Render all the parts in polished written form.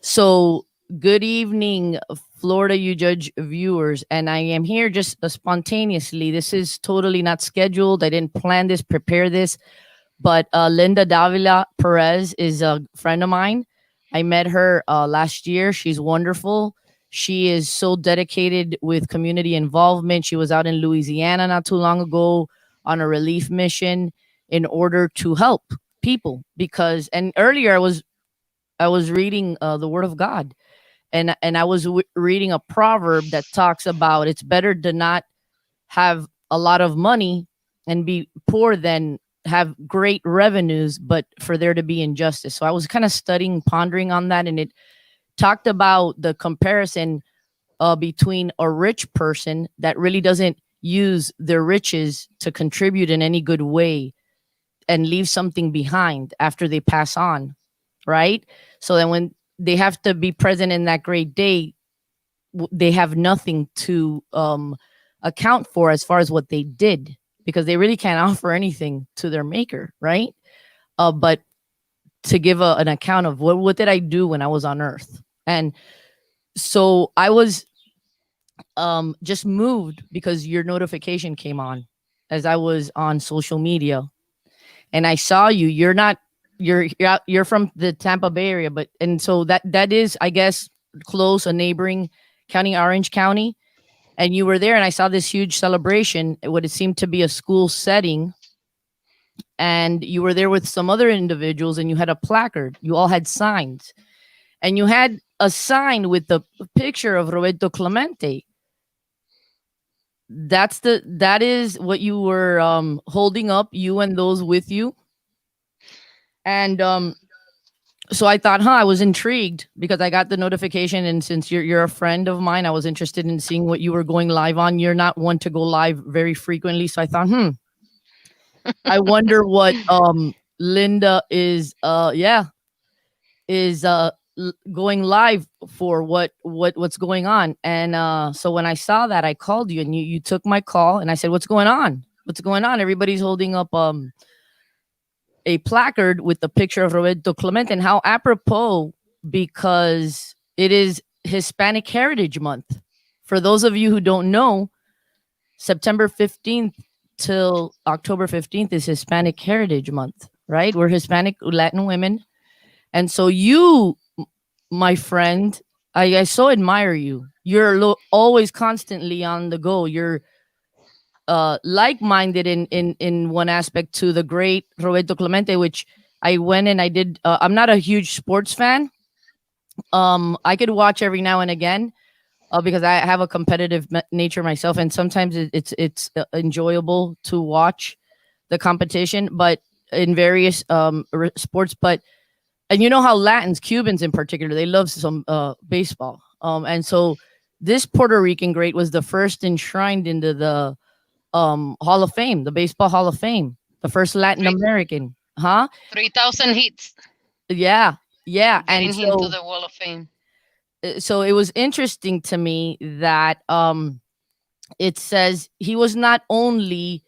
So, good evening, Florida You Judge viewers. And I am here just spontaneously. This is totally not scheduled. I didn't plan this, prepare this. But Linda Davila Perez is a friend of mine. I met her last year. She's wonderful. She is so dedicated with community involvement. She was out in Louisiana not too long ago on a relief mission in order to help people because and earlier I was reading the Word of God, and I was reading a proverb that talks about it's better to not have a lot of money and be poor than have great revenues, but for there to be injustice. So I was kind of studying, pondering on that, and it talked about the comparison between a rich person that really doesn't use their riches to contribute in any good way and leave something behind after they pass on, right? So then when they have to be present in that great day, they have nothing to account for as far as what they did because they really can't offer anything to their maker, right? But to give an account of what did I do when I was on Earth, and so I was just moved because your notification came on as I was on social media and I saw you. You're not you're from the Tampa Bay area, but and so that is, I guess, close a neighboring county, Orange County, and you were there, and I saw this huge celebration, what it seemed to be a school setting, and you were there with some other individuals, and you had a placard. You all had signs, and you had a sign with the picture of Roberto Clemente. That is what you were holding up, you and those with you, and so I thought, I was intrigued because I got the notification, and since you're a friend of mine, I was interested in seeing what you were going live on. You're not one to go live very frequently, so I thought, I wonder what Linda is going live for, what's going on. And so when I saw that, I called you, and you took my call, and I said, what's going on? What's going on? Everybody's holding up a placard with the picture of Roberto Clemente, and how apropos, because it is Hispanic Heritage Month. For those of you who don't know, September 15th till October 15th is Hispanic Heritage Month, right? We're Hispanic Latin women. And so you, my friend, I so admire you. You're always constantly on the go. You're like-minded in one aspect to the great Roberto Clemente, which I went and I did. I'm not a huge sports fan. I could watch every now and again because I have a competitive nature myself, and sometimes it's enjoyable to watch the competition, but in various sports. But and you know how Latins, Cubans in particular, they love some baseball. And so this Puerto Rican great was the first enshrined into the Hall of Fame, the Baseball Hall of Fame, the first Latin Three American, huh? 3,000 hits Yeah, yeah, and getting him to the Wall of Fame. so it was interesting to me that it says he was not only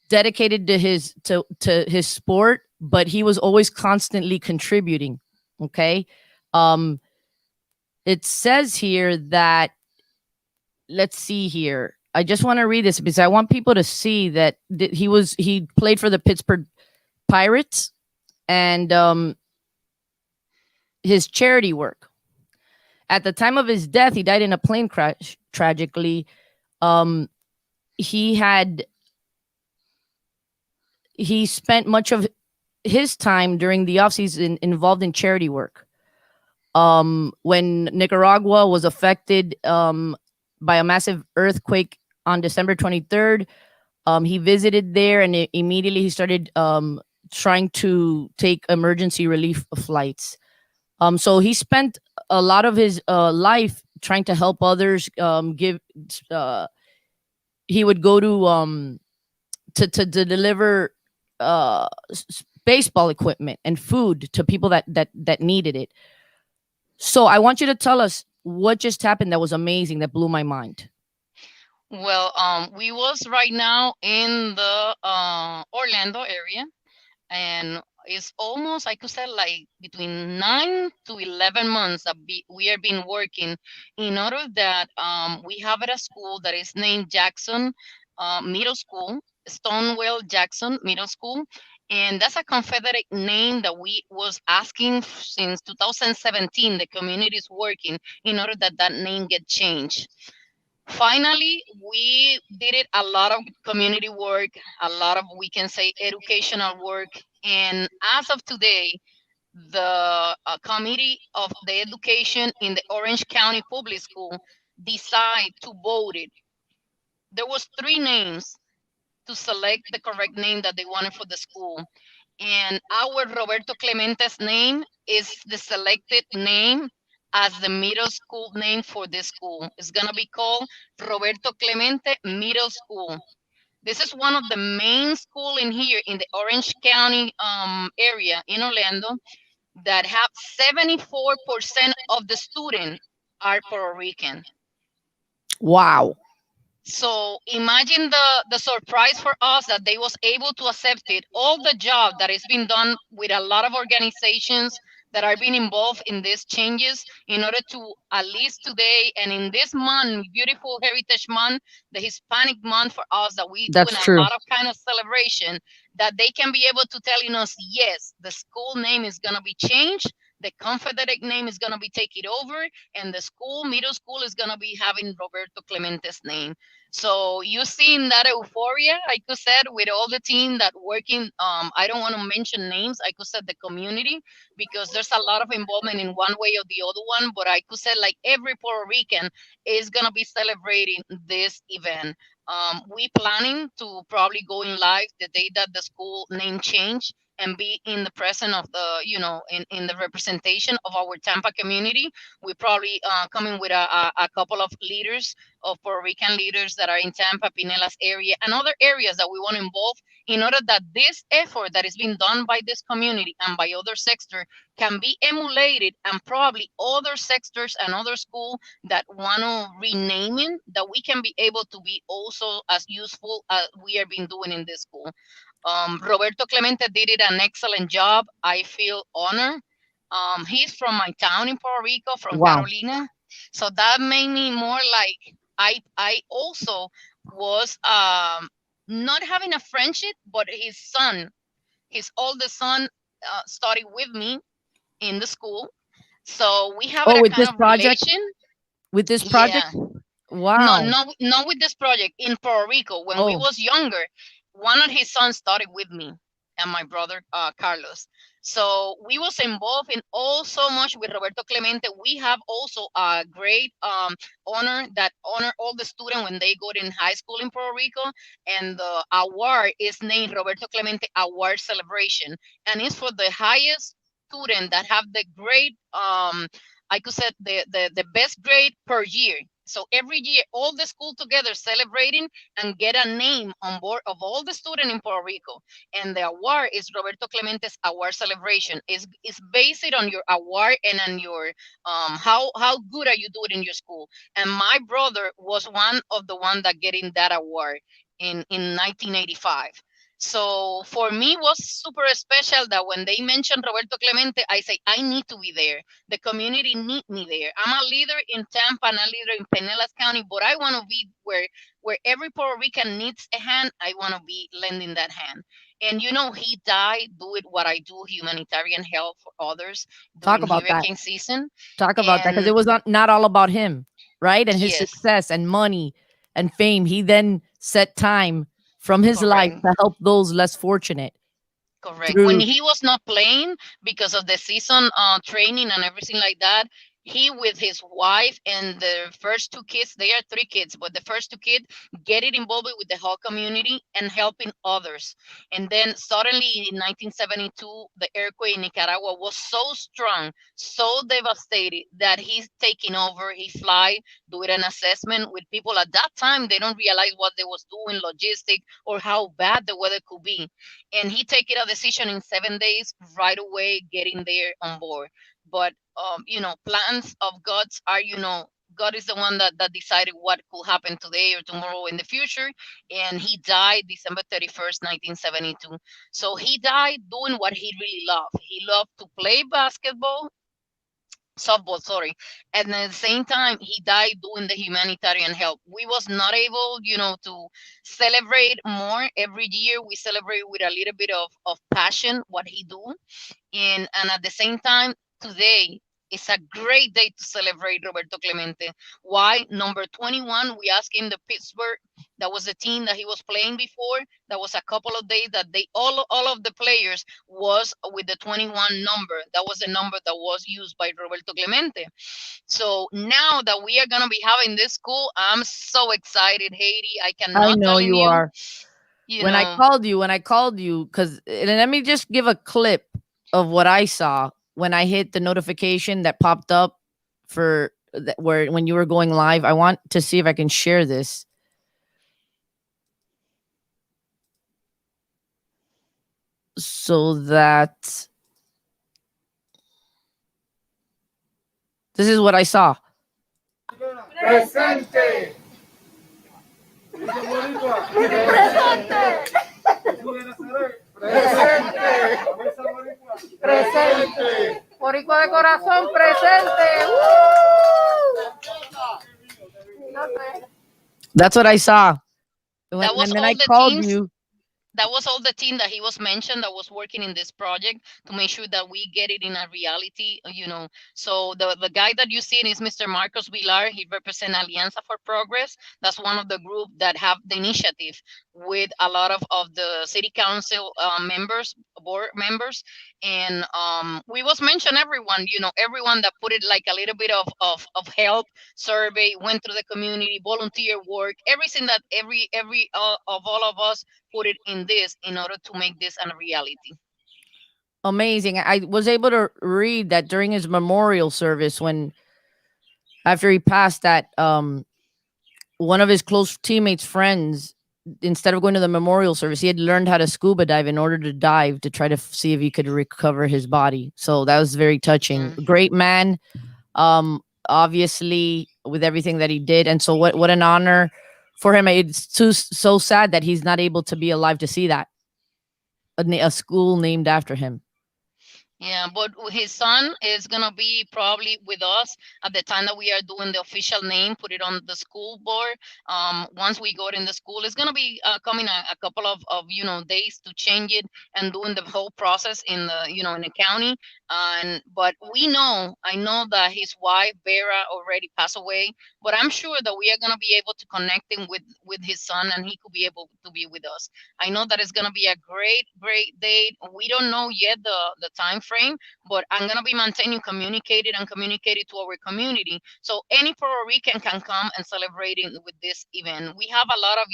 dedicated to his sport, but he was always constantly contributing. Okay, um, it says here that, let's see here. I just want to read this because I want people to see that he played for the Pittsburgh Pirates, and his charity work. At the time of his death, he died in a plane crash. Tragically, um, he had he spent much of his time during the off season involved in charity work. When Nicaragua was affected by a massive earthquake on December 23rd, he visited there, and immediately he started trying to take emergency relief flights. So he spent a lot of his life trying to help others. Uh, he would go to deliver baseball equipment and food to people that needed it. So I want you to tell us what just happened that was amazing, that blew my mind. Well, we was right now in the Orlando area, and It's almost, I could say, like between 9 to 11 months that we are been working in order that we have at a school that is named Jackson Middle School, Stonewall Jackson Middle School, and that's a Confederate name that we was asking since 2017. The community is working in order that that name get changed. Finally, we did it a lot of community work, a lot of, we can say, educational work. And as of today, the committee of the education in the Orange County Public School decide to vote it. There was three names to select the correct name that they wanted for the school. And our Roberto Clemente's name is the selected name as the middle school name for this school. It's gonna be called Roberto Clemente Middle School. This is one of the main school in here in the Orange County area in Orlando that have 74% of the student are Puerto Rican. Wow. So imagine the surprise for us that they was able to accept it. All the job that is being done with a lot of organizations that are being involved in these changes in order to, at least today and in this month, beautiful Heritage Month, the Hispanic month for us, that we doing That's a true. lot of kind of celebration, that they can be able to telling us, yes, the school name is gonna be changed, the Confederate name is gonna be taken over, and the school, middle school, is gonna be having Roberto Clemente's name. So you seen that euphoria, I could said, with all the team that working. I don't want to mention names. I could say the community, because there's a lot of involvement in one way or the other one. But I could say like every Puerto Rican is gonna be celebrating this event. We planning to probably go in live the day that the school name change and be in the presence of the, in the representation of our Tampa community. We probably coming with a couple of leaders, of Puerto Rican leaders that are in Tampa, Pinellas area, and other areas that we want to involve in order that this effort that is being done by this community and by other sectors can be emulated, and probably other sectors and other schools that want to rename it, that we can be able to be also as useful as we are being doing in this school. Roberto Clemente did it an excellent job. I feel honored. He's from my town in Puerto Rico, from Wow. Carolina, so that made me more like, I also was not having a friendship, but his son, his oldest son, studied with me in the school, so we have Oh, a with kind this of project, relation. with this Yeah. project. No, Wow. not with this project in Puerto Rico. When we Oh, was younger, one of his sons started with me and my brother Carlos. So we was involved in all so much with Roberto Clemente. We have also a great honor that honor all the students when they go in high school in Puerto Rico, and the award is named Roberto Clemente Award Celebration, and it's for the highest student that have the great I could say the best grade per year. So every year, all the school together celebrating and get a name on board of all the students in Puerto Rico. And the award is Roberto Clemente's Award Celebration. Is based on your award and on your how good are you doing in your school. And my brother was one of the one that getting that award in 1985. So for me was super special that when they mentioned Roberto Clemente, I say I need to be there. The community need me there. I'm a leader in Tampa and a leader in Pinellas County, but I want to be where every Puerto Rican needs a hand. I want to be lending that hand. And he died doing what I do, humanitarian help for others talk during about that. hurricane season. Talk about that because And it was not all about him, right? And his yes, success and money and fame. He then set time from his life correct. to help those less fortunate Correct. When through. he was not playing because of the season training and everything like that, he with his wife and the first two kids, they are three kids, but the first two kids get it involved with the whole community and helping others. And then suddenly in 1972, the earthquake in Nicaragua was so strong, so devastated that he's taking over. He fly, doing an assessment with people at that time. They don't realize what they was doing, logistic, or how bad the weather could be, and he take it a decision in 7 days right away getting there on board. But plans of God's are God is the one that decided what could happen today or tomorrow in the future. And he died December 31st, 1972. So he died doing what he really loved. He loved to play basketball, softball, sorry. And at the same time, he died doing the humanitarian help. We was not able, to celebrate more. Every year we celebrate with a little bit of passion what he do. And at the same time, today is a great day to celebrate Roberto Clemente. Why? Number 21, we asked him the Pittsburgh. That was the team that he was playing before. That was a couple of days that they all of the players was with the 21 number. That was the number that was used by Roberto Clemente. So now that we are gonna be having this school, I'm so excited, Haiti. I I cannot know telling you you, are. you know, When I called you, because let me just give a clip of what I saw when I hit the notification that popped up for where when you were going live. I want to see if I can share this so that this is what I saw. Presente. Presente. Presente. Boricua de corazón presente. That's what I saw. that was And then all I the called teams you. that was all the team that he was mentioned that was working in this project to make sure that we get it in a reality. So the guy that you see is Mr. Marcos Vilar. He represents Alianza for Progress. That's one of the group that have the initiative with a lot of the city council members, board members. And we was mentioned everyone that put it like a little bit of help, survey, went through the community, volunteer work, everything that every of all of us put it in this in order to make this a reality. Amazing. I was able to read that during his memorial service when after he passed that one of his close teammates friends, instead of going to the memorial service, he had learned how to scuba dive in order to dive to try to see if he could recover his body. So that was very touching. Yeah. Great man. Obviously with everything that he did, and so what an honor for him. It's so sad that he's not able to be alive to see that a school named after him. Yeah, but his son is gonna be probably with us at the time that we are doing the official name, put it on the school board. Once we got in the school, it's gonna be coming a couple of days to change it and doing the whole process in the county. And but I know that his wife Vera already passed away, but I'm sure that we are gonna be able to connect him with his son, and he could be able to be with us. I know that it's gonna be a great date. We don't know yet the time frame, but I'm gonna be maintaining communicated to our community, so any Puerto Rican can come and celebrating with this event. We have a lot of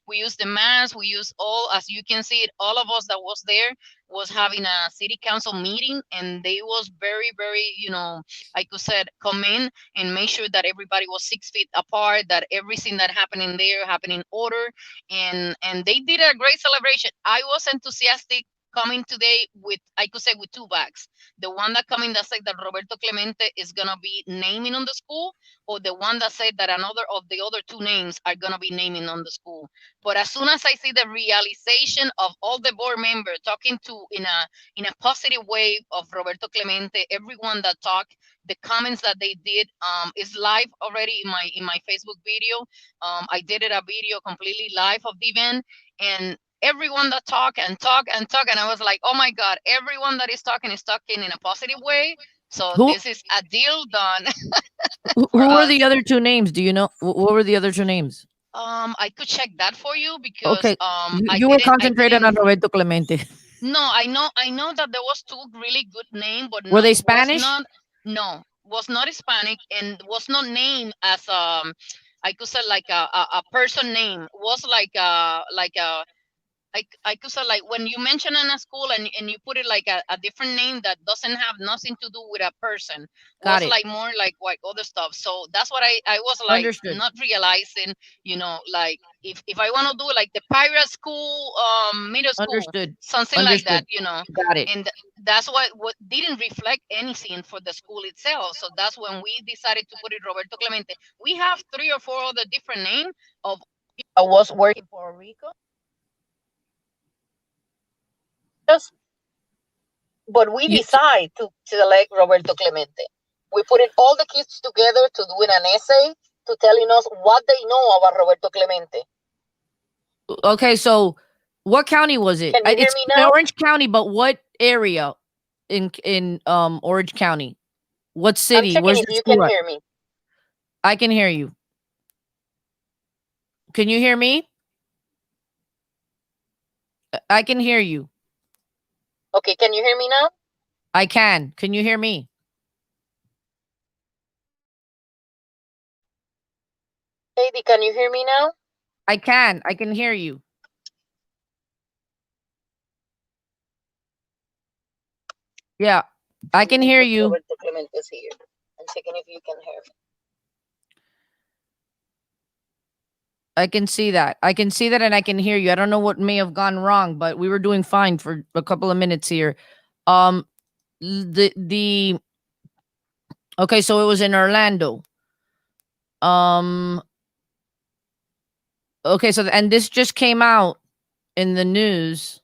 we use the mass, we use all, as you can see it, all of us that was there was having a city council meeting, and they was very I could said come in and make sure that everybody was 6 feet apart, that everything that happened in there happened in order, and they did a great celebration. I was enthusiastic coming today with, I could say, with two bags. The one that coming that said that Roberto Clemente is gonna be naming on the school, or the one that said that another of the other two names are gonna be naming on the school. But as soon as I see the realization of all the board members talking to in a positive way of Roberto Clemente, everyone that talked, the comments that they did is live already in my Facebook video. I did it a video completely live of the event, and everyone that talk and talk and talk, and I was like, oh my god, everyone that is talking in a positive way. So Who this is a deal done for who were the us. other two names? Do you know what were the other two names? I could check that for you because Okay, you were I concentrated didn't. on Roberto Clemente. No, I know that there was two really good name, but Were not they was Spanish? not no was not Hispanic and was not named as I could say like a person name. Was like a I could say like when you mention in a school and you put it like a different name that doesn't have nothing to do with a person Got was it. like more like other stuff. So that's what I was like Understood. not realizing, like if I want to do like the pirate school, middle school, Understood. something like Understood. that. Got it. And that's what didn't reflect anything for the school itself. So that's when we decided to put it Roberto Clemente. We have 3 or 4 other different names of I was working in Puerto Rico. Just, but we You decide to select Roberto Clemente. We put in all the kids together to doing an essay to telling us what they know about Roberto Clemente. okay? So, what county was it? Can you hear It's me in now? Orange County, but what area in Orange County? What I'm city? checking Where's if your you can school at? hear me. I can hear you. Can you hear me? I can hear you. Okay, can you hear me now? I can. Can you hear me? Katie, can you hear me now? I can. I can hear you. Yeah, I Okay, can let me hear put you. Roberto Clemente's here. I'm checking if you can hear me. I can see that. I can see that and I can hear you. I don't know what may have gone wrong, but we were doing fine for a couple of minutes here. Um the okay, so it was in Orlando. Um okay, so and this just came out in the news.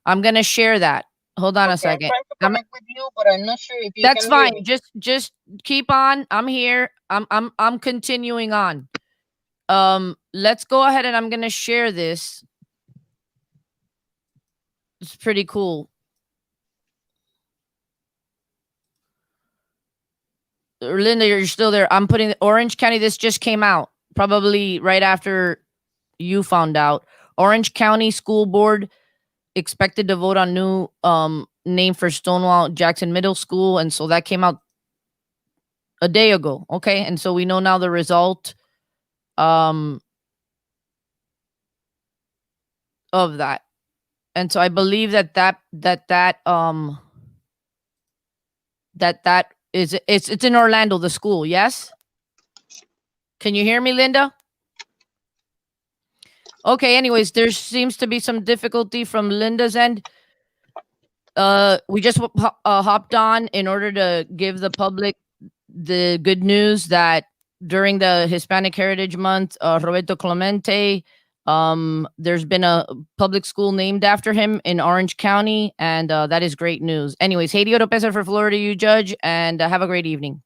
I'm going to share that. Hold on a Okay, I'm second. trying to I'm connect with you, but I'm not sure if you That's can hear fine. me. Just keep on. I'm here. I'm continuing on. Let's go ahead and I'm going to share this. It's pretty cool. Linda, you're still there. I'm putting Orange County. This just came out probably right after you found out. Orange County School Board expected to vote on new name for Stonewall Jackson Middle School, and so that came out a day ago. Okay, and so we know now the result um of that. And so I believe that is it's in Orlando, the school. Yes. Can you hear me, Linda? Okay. Anyways, there seems to be some difficulty from Linda's end. We just hopped on in order to give the public the good news that during the Hispanic Heritage Month, Roberto Clemente, there's been a public school named after him in Orange County, and that is great news. Anyways, Haiti Oropesa for Florida, you judge, and have a great evening.